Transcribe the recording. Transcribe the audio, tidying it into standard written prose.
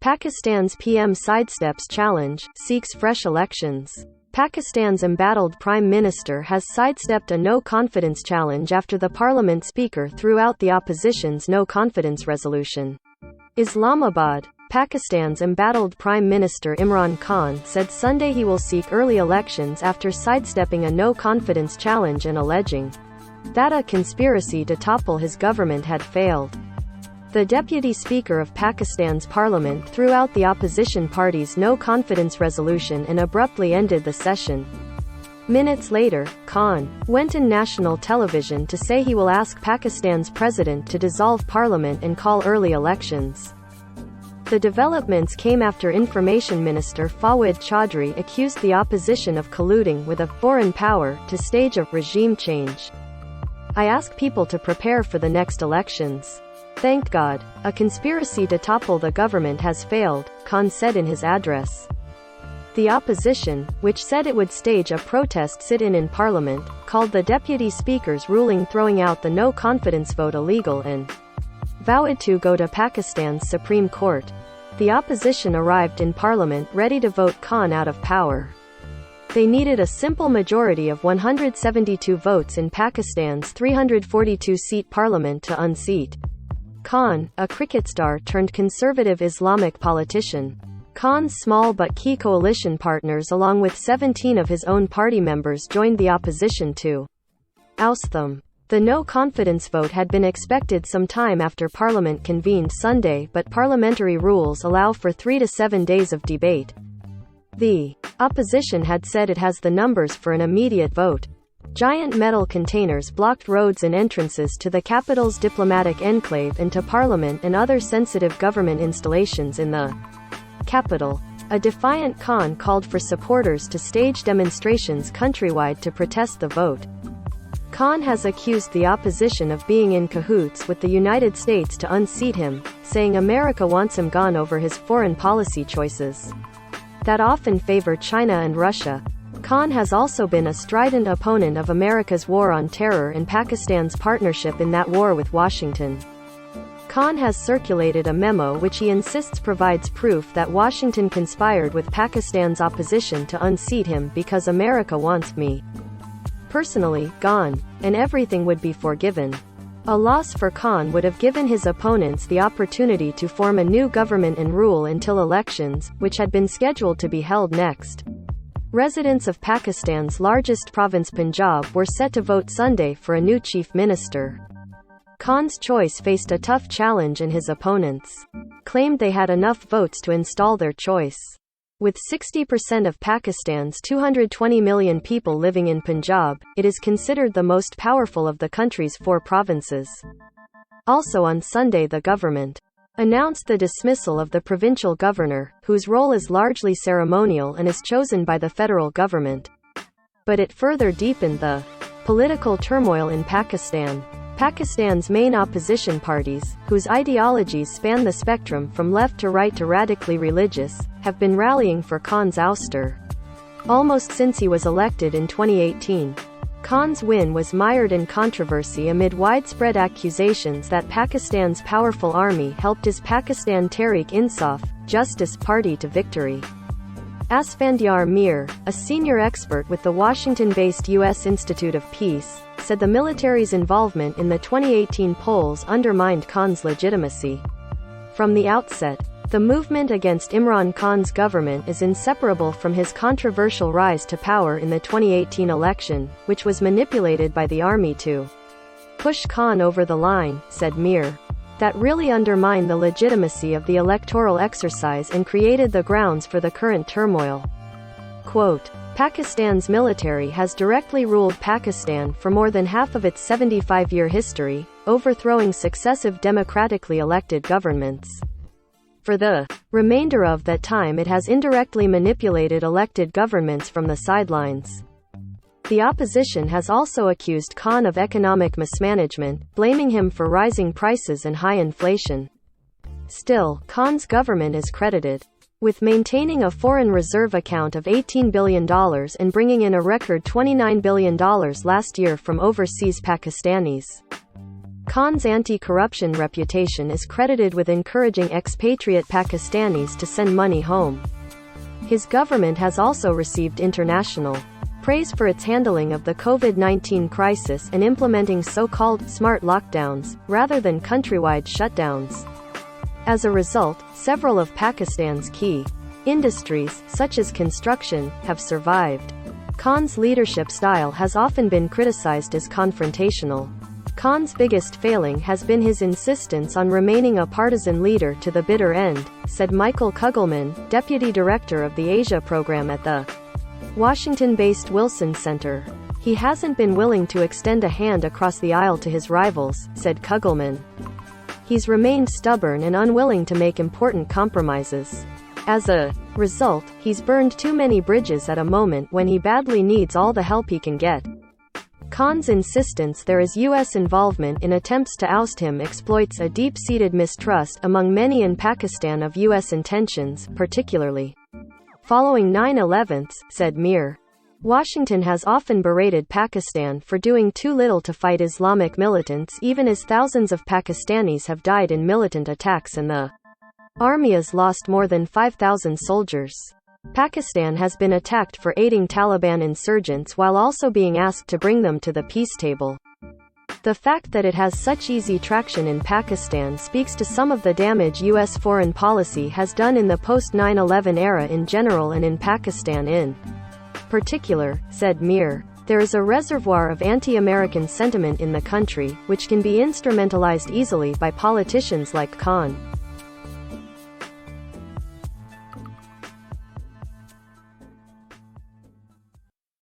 Pakistan's PM sidesteps challenge, seeks fresh elections. Pakistan's embattled Prime Minister has sidestepped a no-confidence challenge after the parliament speaker threw out the opposition's no-confidence resolution. Islamabad. Pakistan's embattled Prime Minister Imran Khan said Sunday he will seek early elections after sidestepping a no-confidence challenge and alleging that a conspiracy to topple his government had failed. The Deputy Speaker of Pakistan's parliament threw out the opposition party's no-confidence resolution and abruptly ended the session. Minutes later, Khan went on national television to say he will ask Pakistan's president to dissolve parliament and call early elections. The developments came after Information Minister Fawad Chaudhry accused the opposition of colluding with a foreign power to stage a regime change. "I ask people to prepare for the next elections. Thank God, a conspiracy to topple the government has failed," Khan said in his address. The opposition, which said it would stage a protest sit-in in parliament, called the deputy speaker's ruling throwing out the no-confidence vote illegal and vowed to go to Pakistan's Supreme Court. The opposition arrived in parliament ready to vote Khan out of power. They needed a simple majority of 172 votes in Pakistan's 342-seat parliament to unseat Khan, a cricket star turned conservative Islamic politician. Khan's small but key coalition partners along with 17 of his own party members joined the opposition to oust them. The no-confidence vote had been expected some time after Parliament convened Sunday, but parliamentary rules allow for 3 to 7 days of debate. The opposition had said it has the numbers for an immediate vote. Giant metal containers blocked roads and entrances to the capital's diplomatic enclave and to Parliament and other sensitive government installations in the capital. A defiant Khan called for supporters to stage demonstrations countrywide to protest the vote. Khan has accused the opposition of being in cahoots with the United States to unseat him, saying America wants him gone over his foreign policy choices that often favor China and Russia. Khan has also been a strident opponent of America's war on terror and Pakistan's partnership in that war with Washington. Khan has circulated a memo which he insists provides proof that Washington conspired with Pakistan's opposition to unseat him because America wants me personally gone, and everything would be forgiven. A loss for Khan would have given his opponents the opportunity to form a new government and rule until elections, which had been scheduled to be held next. Residents of Pakistan's largest province Punjab were set to vote Sunday for a new chief minister. Khan's choice faced a tough challenge and his opponents claimed they had enough votes to install their choice. With 60% of Pakistan's 220 million people living in Punjab, it is considered the most powerful of the country's 4 provinces. Also on Sunday the government announced the dismissal of the provincial governor, whose role is largely ceremonial and is chosen by the federal government. But it further deepened the political turmoil in Pakistan. Pakistan's main opposition parties, whose ideologies span the spectrum from left to right to radically religious, have been rallying for Khan's ouster almost since he was elected in 2018. Khan's win was mired in controversy amid widespread accusations that Pakistan's powerful army helped his Pakistan Tehreek-e-Insaf Justice Party to victory. Asfandyar Mir, a senior expert with the Washington-based U.S. Institute of Peace, said the military's involvement in the 2018 polls undermined Khan's legitimacy. From the outset, the movement against Imran Khan's government is inseparable from his controversial rise to power in the 2018 election, which was manipulated by the army to push Khan over the line, said Mir. That really undermined the legitimacy of the electoral exercise and created the grounds for the current turmoil. Quote, Pakistan's military has directly ruled Pakistan for more than half of its 75-year history, overthrowing successive democratically elected governments. For the remainder of that time it has indirectly manipulated elected governments from the sidelines. The opposition has also accused Khan of economic mismanagement, blaming him for rising prices and high inflation. Still, Khan's government is credited with maintaining a foreign reserve account of $18 billion and bringing in a record $29 billion last year from overseas Pakistanis. Khan's anti-corruption reputation is credited with encouraging expatriate Pakistanis to send money home. His government has also received international praise for its handling of the COVID-19 crisis and implementing so-called smart lockdowns, rather than countrywide shutdowns. As a result, several of Pakistan's key industries, such as construction, have survived. Khan's leadership style has often been criticized as confrontational. Khan's biggest failing has been his insistence on remaining a partisan leader to the bitter end, said Michael Kugelman, deputy director of the Asia program at the Washington-based Wilson Center. He hasn't been willing to extend a hand across the aisle to his rivals, said Kugelman. He's remained stubborn and unwilling to make important compromises. As a result, he's burned too many bridges at a moment when he badly needs all the help he can get. Khan's insistence there is U.S. involvement in attempts to oust him exploits a deep-seated mistrust among many in Pakistan of U.S. intentions, particularly following 9/11, said Mir. Washington has often berated Pakistan for doing too little to fight Islamic militants, even as thousands of Pakistanis have died in militant attacks and the army has lost more than 5,000 soldiers. Pakistan has been attacked for aiding Taliban insurgents while also being asked to bring them to the peace table. The fact that it has such easy traction in Pakistan speaks to some of the damage U.S. foreign policy has done in the post-9/11 era in general and in Pakistan in particular, said Mir. There is a reservoir of anti-American sentiment in the country, which can be instrumentalized easily by politicians like Khan.